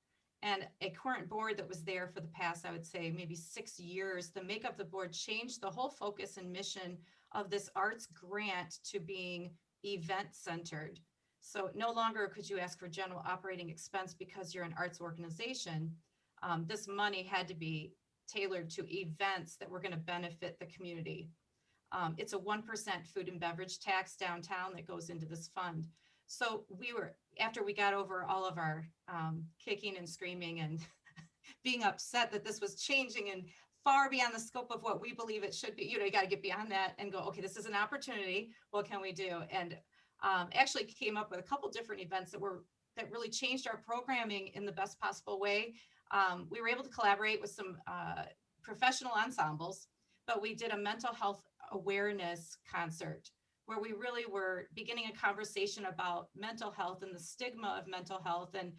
And a current board that was there for the past, I would say maybe 6 years, the makeup of the board changed the whole focus and mission of this arts grant to being event centered. So no longer could you ask for general operating expense because you're an arts organization. This money had to be tailored to events that were going to benefit the community. It's a 1% food and beverage tax downtown that goes into this fund. So after we got over all of our kicking and screaming and being upset that this was changing and far beyond the scope of what we believe it should be, you got to get beyond that and go, okay, this is an opportunity. What can we do? And actually came up with a couple different events that really changed our programming in the best possible way. We were able to collaborate with some professional ensembles, but we did a mental health awareness concert where we really were beginning a conversation about mental health and the stigma of mental health. And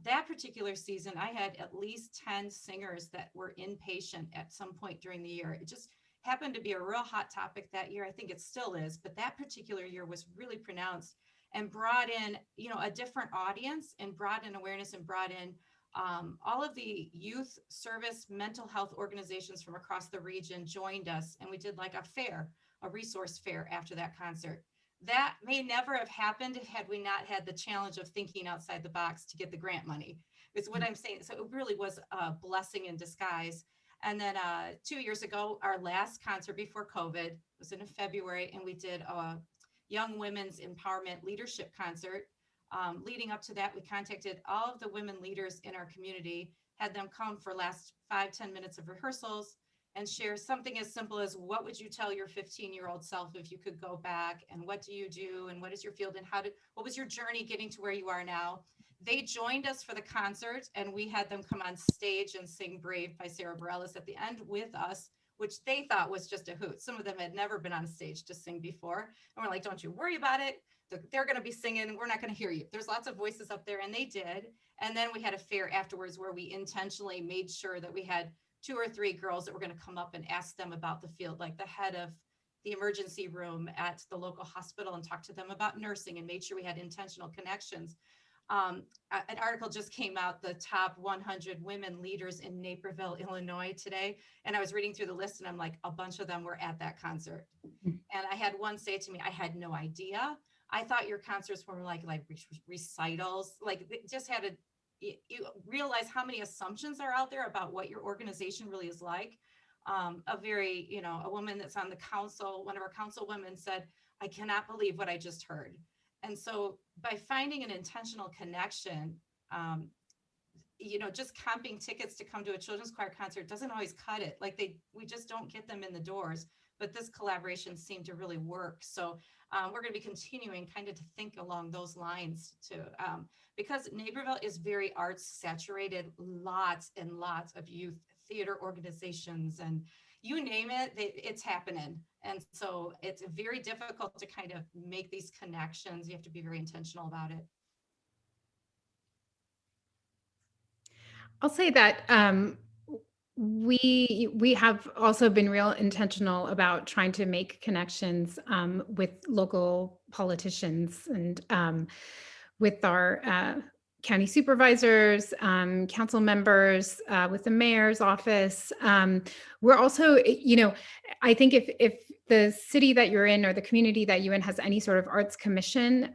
that particular season, I had at least 10 singers that were inpatient at some point during the year. It just happened to be a real hot topic that year. I think it still is, but that particular year was really pronounced and brought in, a different audience and brought in awareness and brought in all of the youth service mental health organizations from across the region joined us, and we did like a resource fair after that concert. That may never have happened had we not had the challenge of thinking outside the box to get the grant money, is what I'm saying. So it really was a blessing in disguise. And then 2 years ago, our last concert before COVID was in February, and we did a young women's empowerment leadership concert. Leading up to that, we contacted all of the women leaders in our community, had them come for last 5-10 minutes of rehearsals and share something as simple as, what would you tell your 15-year-old self if you could go back, and what do you do, and what is your field, and what was your journey getting to where you are now? They joined us for the concert, and we had them come on stage and sing Brave by Sarah Bareilles at the end with us, which they thought was just a hoot. Some of them had never been on stage to sing before. And we're like, don't you worry about it. They're going to be singing. We're not going to hear you. There's lots of voices up there, and they did. And then we had a fair afterwards where we intentionally made sure that we had 2 or 3 girls that were going to come up and ask them about the field, like the head of the emergency room at the local hospital, and talk to them about nursing and made sure we had intentional connections. An article just came out, the top 100 women leaders in Naperville, Illinois today. And I was reading through the list, and I'm like, a bunch of them were at that concert. And I had one say to me, I had no idea. I thought your concerts were like recitals. Like, it just had you realize how many assumptions are out there about what your organization really is like. A woman that's on the council, one of our council women said, I cannot believe what I just heard. And so by finding an intentional connection, just comping tickets to come to a children's choir concert doesn't always cut it. We just don't get them in the doors, but this collaboration seemed to really work. So we're going to be continuing kind of to think along those lines because Naperville is very arts saturated, lots and lots of youth theater organizations, and you name it, it's happening. And so it's very difficult to kind of make these connections. You have to be very intentional about it. I'll say that we have also been real intentional about trying to make connections with local politicians and with our county supervisors, council members, with the mayor's office. We're also, I think if the city that you're in or the community that you're in has any sort of arts commission,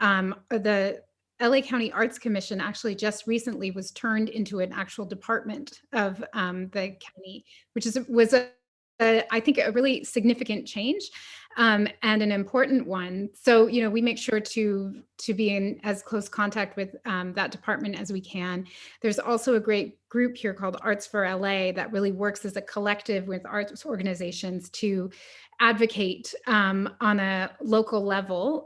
the LA County Arts Commission actually just recently was turned into an actual department of the county, which was I think a really significant change and an important one. So, we make sure to be in as close contact with that department as we can. There's also a great group here called Arts for LA that really works as a collective with arts organizations to advocate on a local level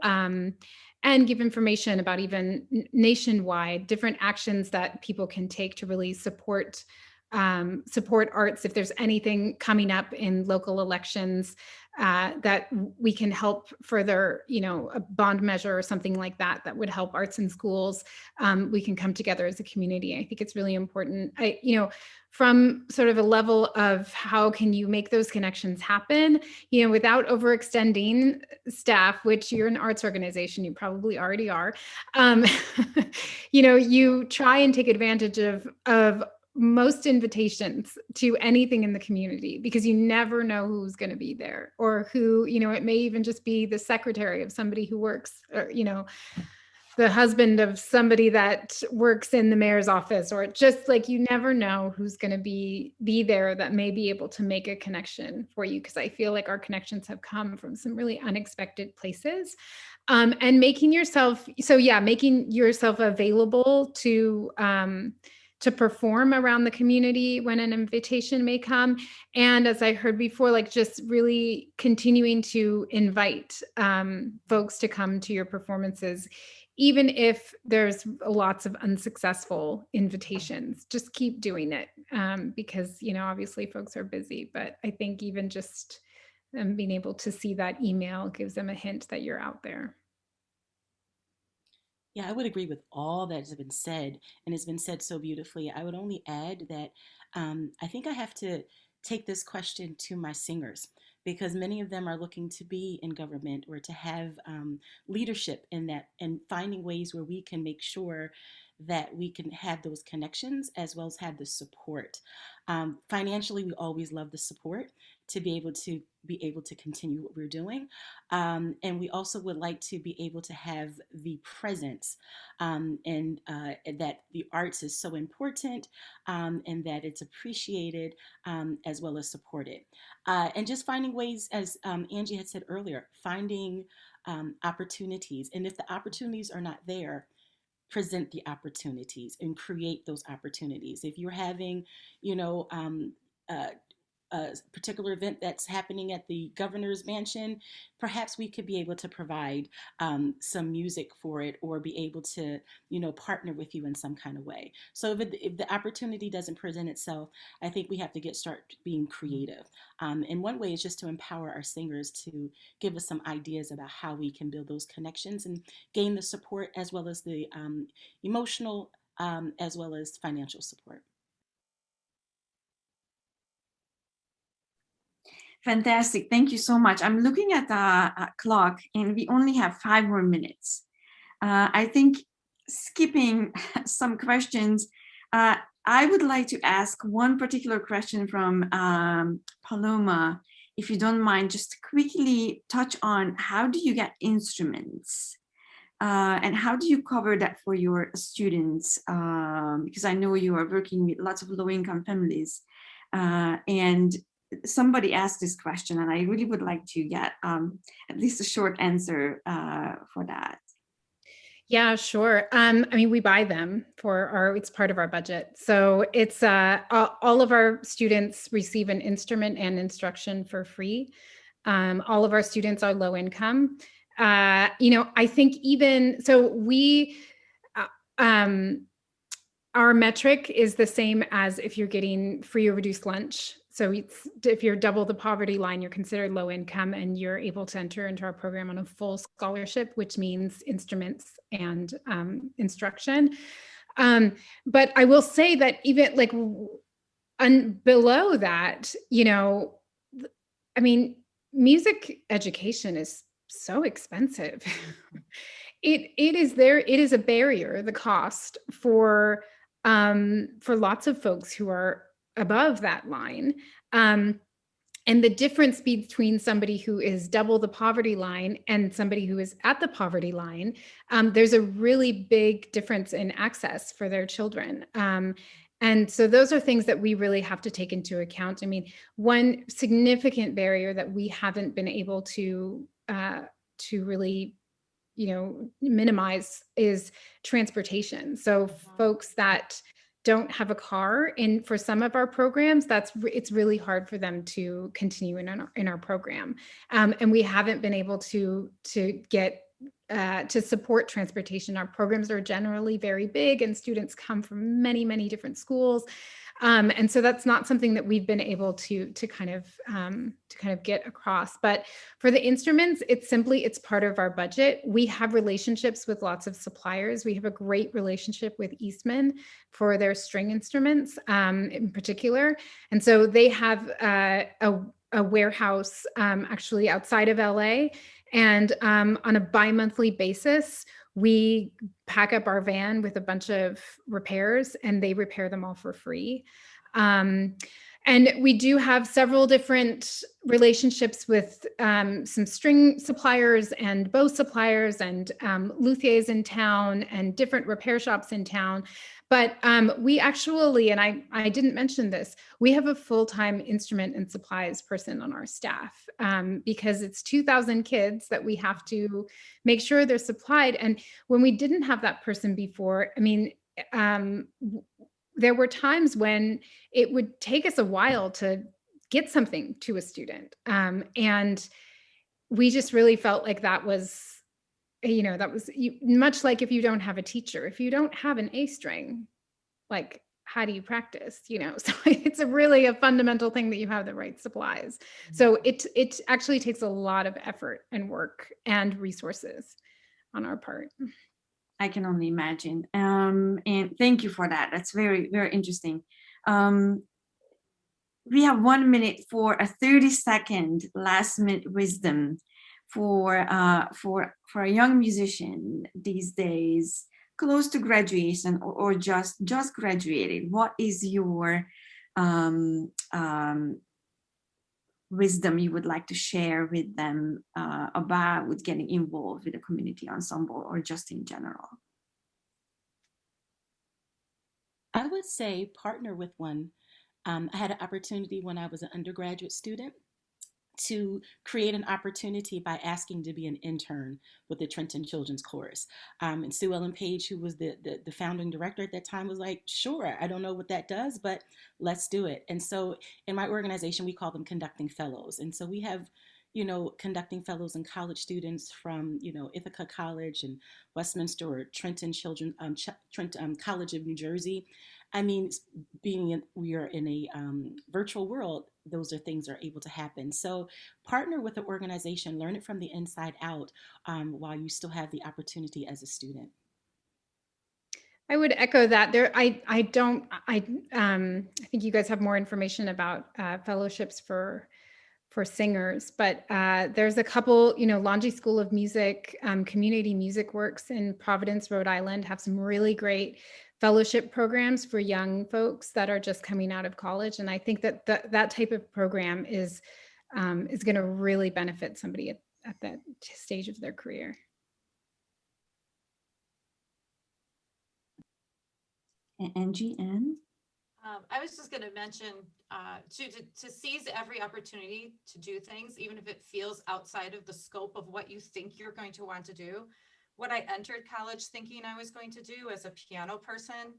and give information about even nationwide different actions that people can take to really support arts. If there's anything coming up in local elections that we can help further, a bond measure or something like that would help arts in schools, we can come together as a community. I think it's really important. From sort of a level of how can you make those connections happen, without overextending staff, which you're an arts organization, you probably already are. You try and take advantage of most invitations to anything in the community, because you never know who's going to be there, or who, it may even just be the secretary of somebody who works, the husband of somebody that works in the mayor's office, or just like, you never know who's going to be there that may be able to make a connection for you. Because I feel like our connections have come from some really unexpected places. And making yourself available to perform around the community when an invitation may come. And as I heard before, like just really continuing to invite folks to come to your performances, even if there's lots of unsuccessful invitations. Just keep doing it, because, you know, obviously folks are busy, but I think even just being able to see that email gives them a hint that you're out there. Yeah, I would agree with all that has been said, and it's been said so beautifully. I would only add that I think I have to take this question to my singers, because many of them are looking to be in government or to have leadership in that, and finding ways where we can make sure that we can have those connections as well as have the support. Financially, we always love the support to be able to continue what we're doing. And we also would like to be able to have the presence, and that the arts is so important, and that it's appreciated, as well as supported. And just finding ways, as Angie had said earlier, finding opportunities. And if the opportunities are not there, present the opportunities and create those opportunities. If you're having, you know, a particular event that's happening at the governor's mansion, perhaps we could be able to provide some music for it, or be able to, you know, partner with you in some kind of way. So if the opportunity doesn't present itself, I think we have to start being creative. And one way is just to empower our singers to give us some ideas about how we can build those connections and gain the support, as well as the emotional, as well as financial support. Fantastic. Thank you so much. I'm looking at the clock and we only have 5 more minutes. I think skipping some questions, I would like to ask one particular question from Paloma, if you don't mind, just quickly touch on how do you get instruments? And how do you cover that for your students? Because I know you are working with lots of low-income families, and somebody asked this question, and I really would like to get at least a short answer for that. Yeah, sure. I mean, we buy them it's part of our budget. So it's all of our students receive an instrument and instruction for free. All of our students are low income. You know, I think even so, our metric is the same as if you're getting free or reduced lunch. So if you're double the poverty line, you're considered low income, and you're able to enter into our program on a full scholarship, which means instruments and instruction. But I will say that even like below that, you know, I mean, music education is so expensive. It is a barrier, the cost for lots of folks who are above that line. And the difference between somebody who is double the poverty line and somebody who is at the poverty line, there's a really big difference in access for their children. And so those are things that we really have to take into account. I mean, one significant barrier that we haven't been able to really, you know, minimize is transportation. So folks that don't have a car for some of our programs, it's really hard for them to continue in our program. And we haven't been able to get to support transportation. Our programs are generally very big, and students come from many, many different schools. And so that's not something that we've been able to kind of get across. But for the instruments, it's part of our budget. We have relationships with lots of suppliers. We have a great relationship with Eastman for their string instruments in particular. And so they have a warehouse actually outside of LA. And on a bi-monthly basis, we pack up our van with a bunch of repairs, and they repair them all for free. And And we do have several different relationships with some string suppliers and bow suppliers and luthiers in town and different repair shops in town. But we actually, and I didn't mention this, we have a full-time instrument and supplies person on our staff because it's 2,000 kids that we have to make sure they're supplied. And when we didn't have that person before, I mean, there were times when it would take us a while to get something to a student. And we just really felt like that was, much like if you don't have a teacher, if you don't have an A string, like, how do you practice? So it's really a fundamental thing that you have the right supplies. So it actually takes a lot of effort and work and resources on our part. I can only imagine. And thank you for that. That's very, very interesting. We have 1 minute for a 30-second last minute wisdom for a young musician these days, close to graduation or just graduated. What is your wisdom you would like to share with them about getting involved with a community ensemble or just in general? I would say partner with one. I had an opportunity when I was an undergraduate student to create an opportunity by asking to be an intern with the Trenton Children's Chorus. And Sue Ellen Page, who was the founding director at that time, was like, sure, I don't know what that does, but let's do it. And so in my organization, we call them conducting fellows. And so we have, conducting fellows and college students from, Ithaca College and Westminster or Trenton College of New Jersey. I mean, we are in a virtual world, those are things are able to happen. So partner with an organization, learn it from the inside out while you still have the opportunity as a student. I would echo that. I think you guys have more information about fellowships for singers, but there's a couple, Laundry School of Music, Community Music Works in Providence, Rhode Island, have some really great fellowship programs for young folks that are just coming out of college. And I think that that type of program is going to really benefit somebody at that stage of their career. Angie, and I was just going to mention to seize every opportunity to do things, even if it feels outside of the scope of what you think you're going to want to do. What I entered college thinking I was going to do as a piano person,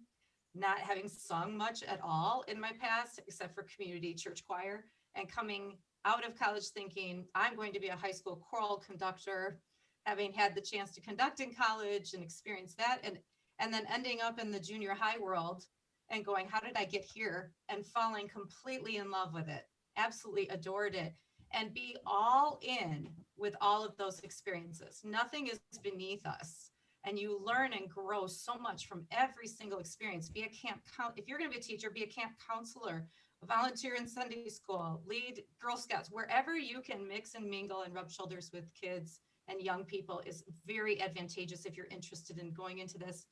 not having sung much at all in my past, except for community church choir, and coming out of college thinking I'm going to be a high school choral conductor, having had the chance to conduct in college and experience that, and then ending up in the junior high world and going, how did I get here? And falling completely in love with it, absolutely adored it, and be all in with all of those experiences. Nothing is beneath us. And you learn and grow so much from every single experience. Be a camp, if you're going to be a teacher, be a camp counselor, volunteer in Sunday school, lead Girl Scouts, wherever you can mix and mingle and rub shoulders with kids and young people is very advantageous if you're interested in going into this.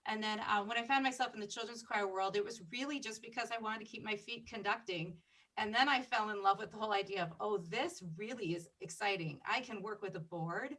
And then when I found myself in the children's choir world, it was really just because I wanted to keep my feet conducting. And then I fell in love with the whole idea of, oh, this really is exciting. I can work with a board.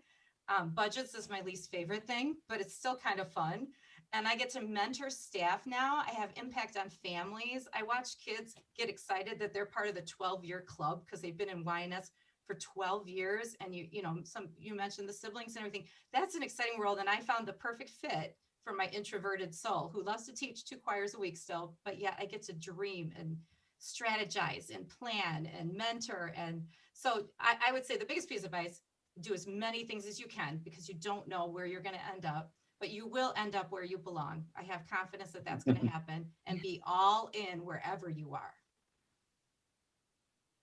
Budgets is my least favorite thing, but it's still kind of fun. And I get to mentor staff now. I have impact on families. I watch kids get excited that they're part of the 12-year club because they've been in YNS for 12 years. And you mentioned the siblings and everything. That's an exciting world. And I found the perfect fit for my introverted soul who loves to teach 2 choirs a week still, but yet I get to dream and strategize and plan and mentor. And so I would say the biggest piece of advice, do as many things as you can because you don't know where you're going to end up, but you will end up where you belong. I have confidence that that's going to happen, and be all in wherever you are.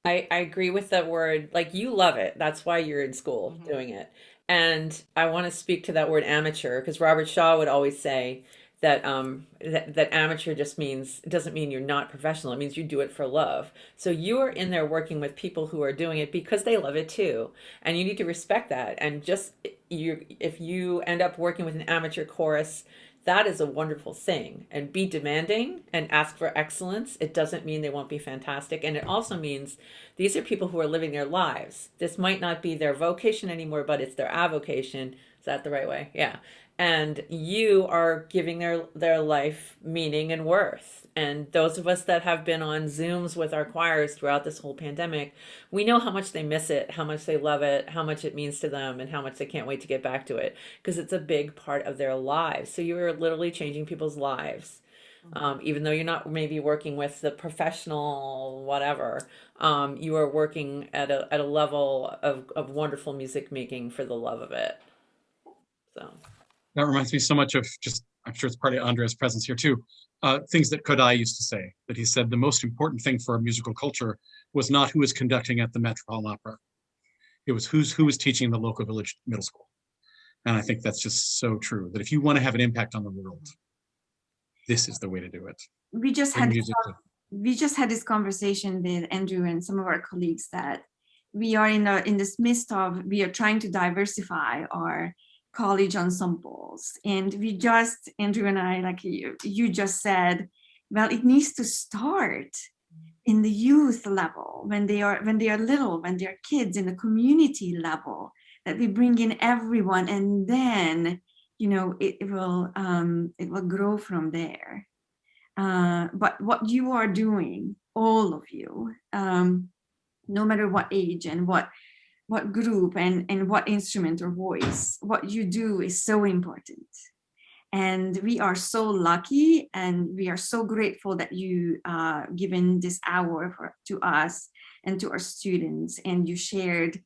I agree with that word. Like, you love it. That's why you're in school doing it. And I want to speak to that word amateur, because Robert Shaw would always say that that amateur just means, it doesn't mean you're not professional. It means you do it for love. So you are in there working with people who are doing it because they love it too. And you need to respect that. And just if you end up working with an amateur chorus that is a wonderful thing. And be demanding and ask for excellence. It doesn't mean they won't be fantastic. And it also means these are people who are living their lives. This might not be their vocation anymore, but it's their avocation. Is that the right way? Yeah. And you are giving their life meaning and worth. And those of us that have been on Zooms with our choirs throughout this whole pandemic, we know how much they miss it, how much they love it, how much it means to them, and how much they can't wait to get back to it, because it's a big part of their lives. So you are literally changing people's lives. Even though you're not maybe working with the professional whatever, you are working at a level of wonderful music making for the love of it. So that reminds me so much of just, I'm sure it's part of Andrea's presence here too, things that Kodai used to say, that he said the most important thing for a musical culture was not who was conducting at the Metropolitan Opera. It was who was teaching the local village middle school. And I think that's just so true, that if you want to have an impact on the world, this is the way to do it. We just had this conversation with Andrew and some of our colleagues that we are in this midst of, we are trying to diversify our college ensembles, and we just, Andrew and I, like you just said, well, it needs to start in the youth level, when they are little, when they're kids, in the community level, that we bring in everyone, and then it will grow from there. But what you are doing, all of you, no matter what age and what group and what instrument or voice, what you do is so important. And we are so lucky, and we are so grateful that you given this hour to us and to our students, and you shared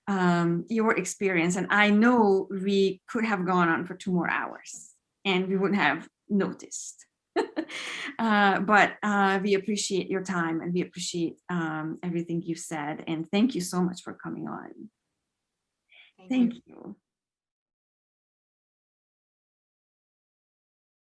your experience. And I know we could have gone on for 2 more hours and we wouldn't have noticed. But we appreciate your time, and we appreciate everything you said. And thank you so much for coming on. Thank you.